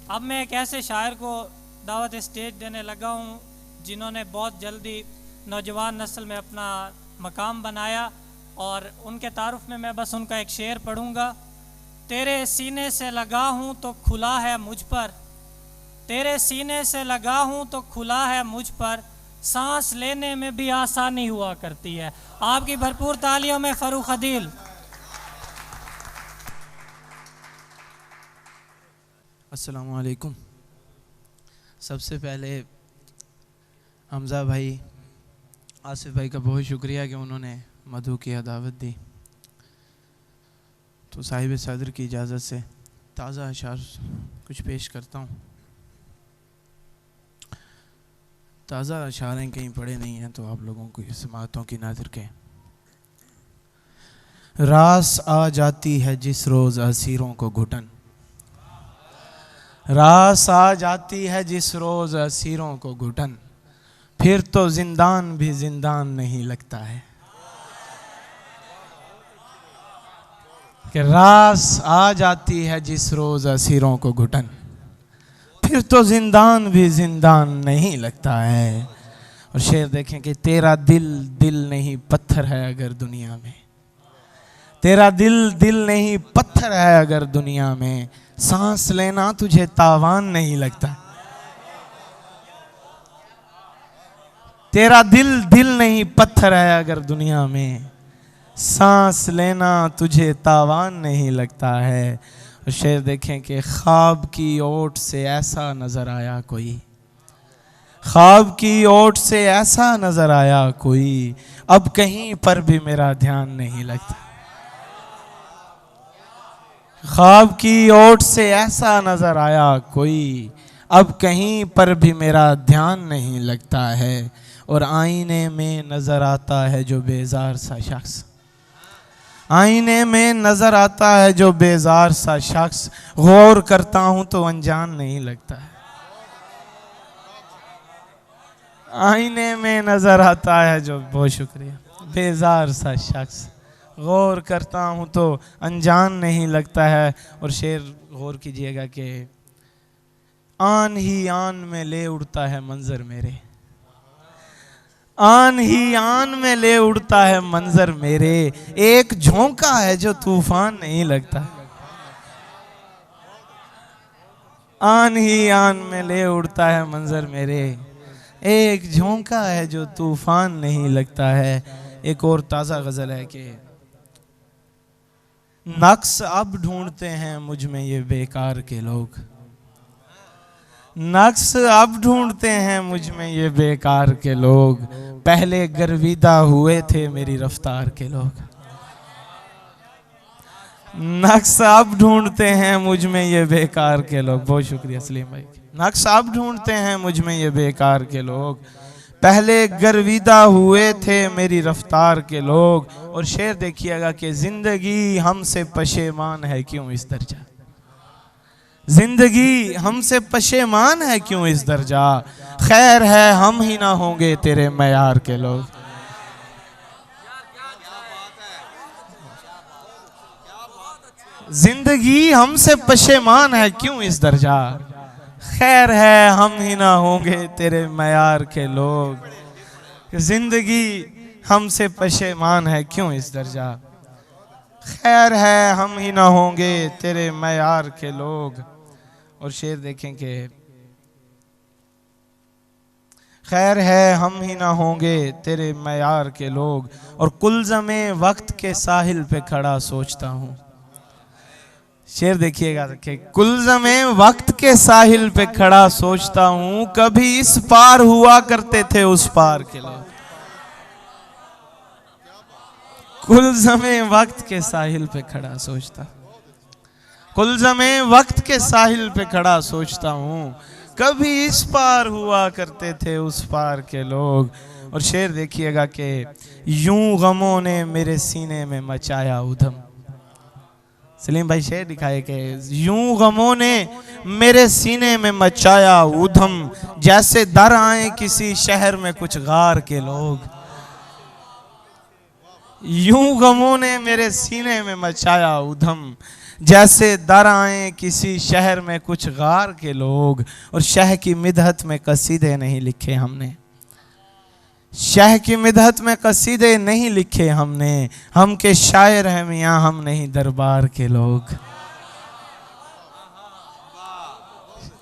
अब मैं एक ऐसे शायर को दावत स्टेज देने लगा हूँ जिन्होंने बहुत जल्दी नौजवान नस्ल में अपना मकाम बनाया, और उनके तारुफ में मैं बस उनका एक शेर पढ़ूँगा। तेरे सीने से लगा हूँ तो खुला है मुझ पर, तेरे सीने से लगा हूँ तो खुला है मुझ पर, सांस लेने में भी आसानी हुआ करती है। आपकी भरपूर तालियों में फरूख अदील। अस्सलामु अलैकुम। सबसे पहले हमज़ा भाई, आसिफ भाई का बहुत शुक्रिया कि उन्होंने मधु की दावत दी। तो साहिब सदर की इजाज़त से ताज़ा अशार कुछ पेश करता हूँ। ताज़ा अशार कहीं पढ़े नहीं हैं तो आप लोगों को समातों की नाज़र के। रास आ जाती है जिस रोज़ असीरों को घुटन, रास आ जाती है जिस रोज़ असीरों को घुटन, फिर तो जिंदान भी जिंदान नहीं लगता है। कि रास आ जाती है जिस रोज़ असीरों को घुटन, फिर तो जिंदान भी जिंदान नहीं लगता है। और शेर देखें कि तेरा दिल दिल नहीं पत्थर है अगर दुनिया में, तेरा दिल दिल नहीं पत्थर है अगर दुनिया में, सांस लेना तुझे तावान नहीं लगता। तेरा दिल दिल नहीं पत्थर है अगर दुनिया में, सांस लेना तुझे तावान नहीं लगता है। और शेर देखें कि ख्वाब की ओट से ऐसा नजर आया कोई, ख्वाब की ओट से ऐसा नजर आया कोई, अब कहीं पर भी मेरा ध्यान नहीं लगता। ख्वाब की ओट से ऐसा नजर आया कोई, अब कहीं पर भी मेरा ध्यान नहीं लगता है। और आईने में नजर आता है जो बेजार सा शख्स, आईने में नजर आता है जो बेजार सा शख्स, गौर करता हूं तो अनजान नहीं लगता है। आईने में नजर आता है जो, बहुत शुक्रिया, बेजार सा शख्स, गौर करता हूँ तो अनजान नहीं लगता है। और शेर गौर कीजिएगा कि आन ही आन में ले उड़ता है मंजर मेरे, आन ही आन में ले उड़ता है मंजर मेरे, एक झोंका है जो तूफान नहीं लगता। आन ही आन में ले उड़ता है मंजर मेरे, एक झोंका है जो तूफान नहीं लगता है। एक और ताज़ा गज़ल है कि नक्स अब ढूंढते हैं मुझ में ये बेकार के लोग, नक्स अब ढूंढते हैं मुझ में ये बेकार के लोग, पहले गर्विदा हुए थे मेरी रफ्तार के लोग। नक्स अब ढूंढते हैं मुझ में ये बेकार के लोग, बहुत शुक्रिया सलीम भाई। नक्स अब ढूंढते हैं मुझ में ये बेकार के लोग, पहले गर्विदा हुए थे मेरी रफ्तार के लोग। और शेर देखिएगा कि जिंदगी हमसे पशेमान है क्यों इस दर्जा, जिंदगी हमसे पशेमान है क्यों इस दर्जा, खैर है हम ही ना होंगे तेरे मयार के लोग। जिंदगी हमसे पशेमान है क्यों इस दर्जा, खैर है हम ही ना होंगे तेरे मयार के लोग। जिंदगी हमसे पशेमान है क्यों इस दर्जा, खैर है हम ही ना होंगे तेरे मयार के लोग। और शेर देखें कि खैर है हम ही ना होंगे तेरे मयार के लोग, और कुलज़मे वक्त के साहिल पे खड़ा सोचता हूँ। शेर देखिएगा कि कुलज़मे वक्त के साहिल पे खड़ा सोचता हूँ, कभी इस पार हुआ करते थे उस पार के लोग। कुलज़मे वक्त के साहिल पे खड़ा सोचता, कुलज़मे वक्त के साहिल पे खड़ा सोचता हूँ, कभी इस पार हुआ करते थे उस पार के लोग। और शेर देखिएगा कि यूं गमों ने मेरे सीने में मचाया उधम, सलीम भाई शेर दिखाए कि यूं गमों ने मेरे सीने में मचाया उधम, जैसे दर आए किसी शहर में कुछ गार के लोग। यूं गमों ने मेरे सीने में मचाया उधम, जैसे दर आए किसी शहर में कुछ गार के लोग, और शह की मिदहत में कसीदे नहीं लिखे हमने, शह की मिदहत में कसीदे नहीं लिखे हमने, हम के शायर हैं मियाँ हम नहीं दरबार के लोग।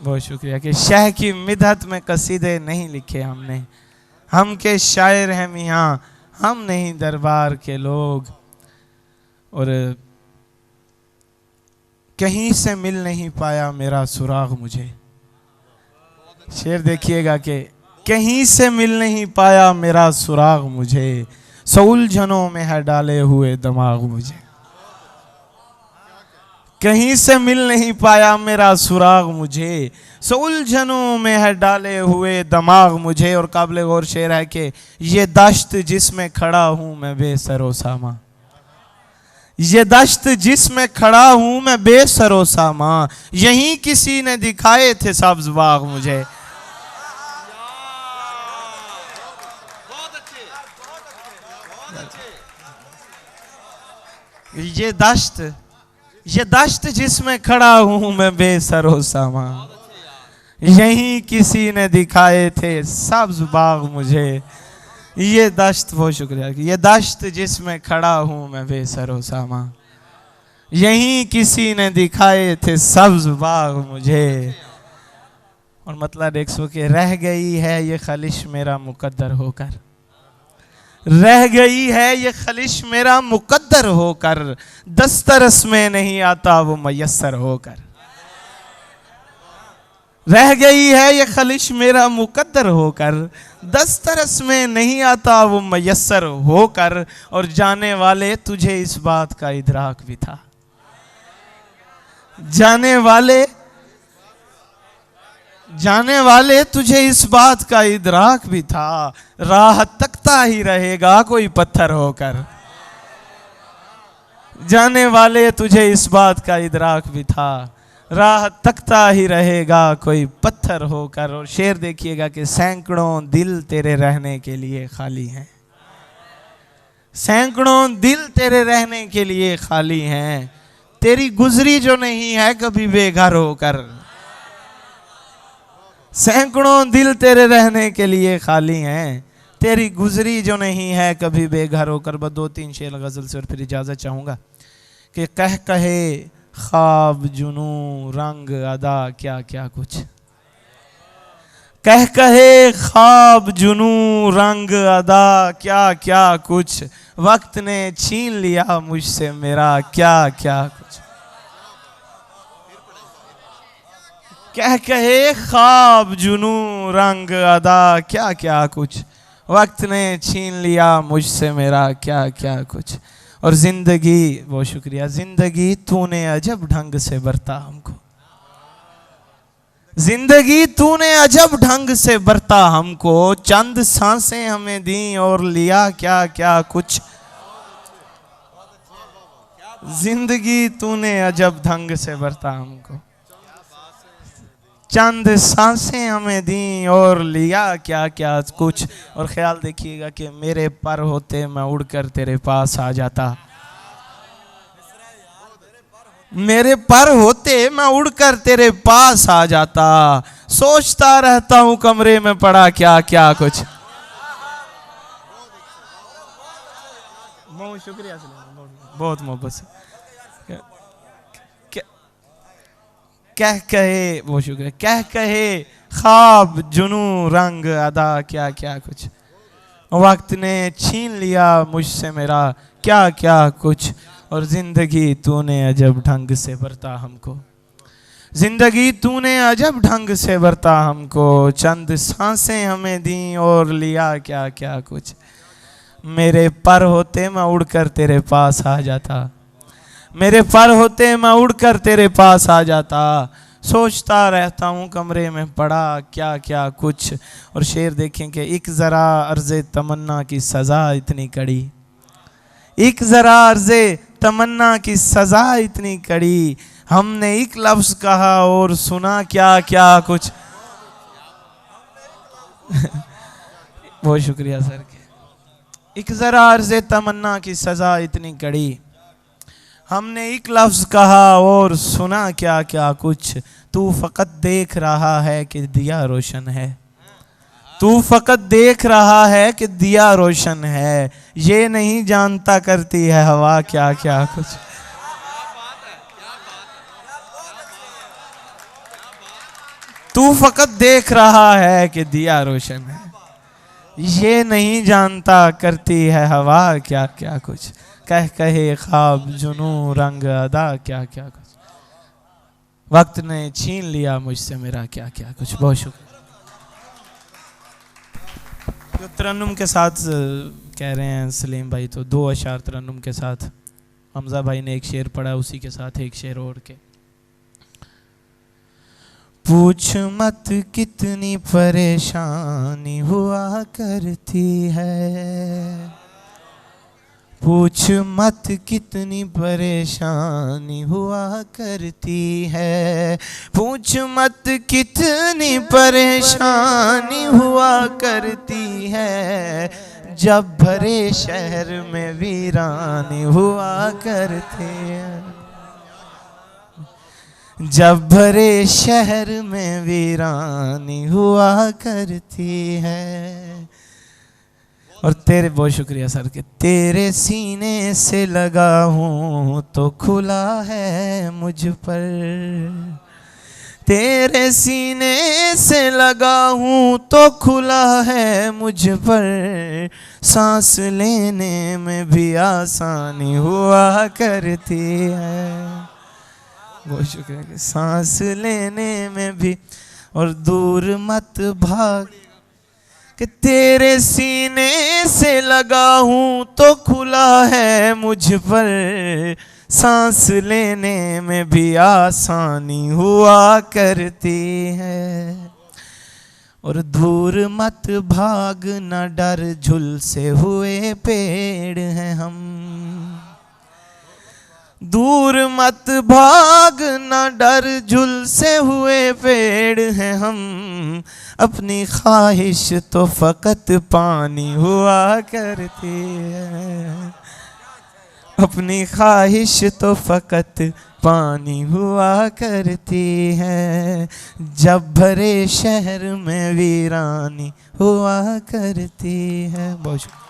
बहुत शुक्रिया कि शह की मिदहत में कसीदे नहीं लिखे हमने, हम के शायर हैं मियाँ हम नहीं दरबार के लोग। और कहीं से मिल नहीं पाया मेरा सुराग मुझे, शेर देखिएगा कि कहीं से मिल नहीं पाया मेरा सुराग मुझे, सौ उलझनों में है डाले हुए दिमाग मुझे। कहीं से मिल नहीं पाया मेरा सुराग मुझे, सौ उलझनों में है डाले हुए दिमाग मुझे। और काबिल गौर शेर है कि ये दश्त जिसमें खड़ा हूं मैं बेसरो सामा, ये दश्त जिसमें खड़ा हूं मैं बेसरो सामा, यहीं किसी ने दिखाए थे सब्ज बाग मुझे। ये दश्त जिसमें खड़ा हूं मैं बेसरो सामा, यहीं किसी ने दिखाए थे सब्ज बाग मुझे। ये दश्त, बहुत शुक्रिया, ये दश्त जिसमें खड़ा हूं मैं बेसरो सामा, यहीं किसी ने दिखाए थे सब्ज बाग मुझे। और मतलब देख सो के रह गई है ये खलिश मेरा मुकद्दर होकर, रह गई है ये खलिश मेरा मुकद्दर होकर, दस्तरस में नहीं आता वो मयस्सर होकर। रह गई है ये खलिश मेरा मुकद्दर होकर, दस्तरस में नहीं आता वो मयस्सर होकर। और जाने वाले तुझे इस बात का इदराक भी था, जाने वाले तुझे इस बात का इदराक भी था, राह तकता ही रहेगा कोई पत्थर होकर। जाने वाले तुझे इस बात का इदराक भी था, राह तकता ही रहेगा कोई पत्थर होकर। और शेर देखिएगा कि सैकड़ों दिल तेरे रहने के लिए खाली हैं, सैकड़ों दिल तेरे रहने के लिए खाली हैं, तेरी गुजरी जो नहीं है कभी बेघर होकर। सैकड़ों दिल तेरे रहने के लिए खाली हैं, तेरी गुजरी जो नहीं है कभी बेघर होकर। बस 2-3 शेर गजल से और फिर इजाजत चाहूंगा कि कह कहे ख्वाब जुनू रंग अदा क्या क्या कुछ, कह कहे ख्वाब जुनू रंग अदा क्या क्या कुछ, वक्त ने छीन लिया मुझसे मेरा क्या क्या कुछ। कह कहे ख्वाब जुनू रंग अदा क्या क्या कुछ, वक्त ने छीन लिया मुझसे मेरा क्या क्या कुछ। और जिंदगी, बहुत शुक्रिया, जिंदगी तूने अजब ढंग से बरता हमको, जिंदगी तूने अजब ढंग से बरता हमको, चंद सांसें हमें दी और लिया क्या क्या कुछ। जिंदगी तूने अजब ढंग से बरता हमको, चंद सांसें हमें दी और लिया क्या क्या कुछ। और ख्याल देखिएगा कि मेरे पर होते मैं उड़कर तेरे पास आ जाता, मेरे पर होते मैं उड़कर तेरे पास आ जाता, सोचता रहता हूं कमरे में पड़ा क्या क्या कुछ। बहुत शुक्रिया, बहुत मोहब्बत से कह कहे, बहुत शुक्रिया, कह कहे ख्वाब जुनू रंग अदा क्या क्या कुछ, वक्त ने छीन लिया मुझसे मेरा क्या क्या कुछ। और जिंदगी तूने अजब ढंग से बरता हमको, जिंदगी तूने अजब ढंग से बरता हमको, चंद सांसें हमें दी और लिया क्या क्या कुछ। मेरे पर होते मैं उड़कर तेरे पास आ जाता, मेरे पर होते मैं उड़कर तेरे पास आ जाता, सोचता रहता हूँ कमरे में पड़ा क्या क्या कुछ। और शेर देखें कि एक ज़रा अर्ज़े तमन्ना की सज़ा इतनी कड़ी, एक ज़रा अर्ज़े तमन्ना की सज़ा इतनी कड़ी, हमने एक लफ्ज़ कहा और सुना क्या क्या कुछ। बहुत शुक्रिया सर के। एक ज़रा अर्ज़े तमन्ना की सज़ा इतनी कड़ी, हमने एक लफ्ज कहा और सुना क्या क्या कुछ, तू फकत देख रहा है कि दिया रोशन है, तू फकत देख रहा है कि दिया रोशन है, ये नहीं जानता करती है हवा क्या क्या कुछ। तू फकत देख रहा है कि दिया रोशन है, ये नहीं जानता करती है हवा क्या क्या कुछ, कह कहे ख्वाब जुनू रंग अदा क्या क्या कुछ। वक्त ने छीन लिया मुझसे मेरा क्या क्या कुछ। बहुत शुक्रिया। जो तरन्नुम के साथ कह रहे हैं सलीम भाई, तो 2 अशार तरन्नुम के साथ हमजा भाई ने एक शेर पढ़ा, उसी के साथ एक शेर और के। पूछ मत कितनी परेशानी हुआ करती है, पूछ मत कितनी परेशानी हुआ करती है, पूछ मत कितनी परेशानी हुआ करती है, जब भरे शहर में वीरानी हुआ करती है, जब भरे शहर में वीरानी हुआ करती है। और तेरे, बहुत शुक्रिया सर के, तेरे सीने से लगा हूँ तो खुला है मुझ पर, तेरे सीने से लगा हूँ तो खुला है मुझ पर, सांस लेने में भी आसानी हुआ करती है। बहुत शुक्रिया। सांस लेने में भी, और दूर मत भाग कि तेरे सीने से लगा हूँ तो खुला है मुझ पर, सांस लेने में भी आसानी हुआ करती है। और दूर मत भाग न डर झुलसे हुए पेड़ हैं हम, दूर मत भाग न डर झुलसे हुए पेड़ हैं हम, अपनी ख्वाहिश तो फकत पानी हुआ करती है, अपनी ख्वाहिश तो फकत पानी हुआ करती है, जब भरे शहर में वीरानी हुआ करती है। बहुत शुक्रिया।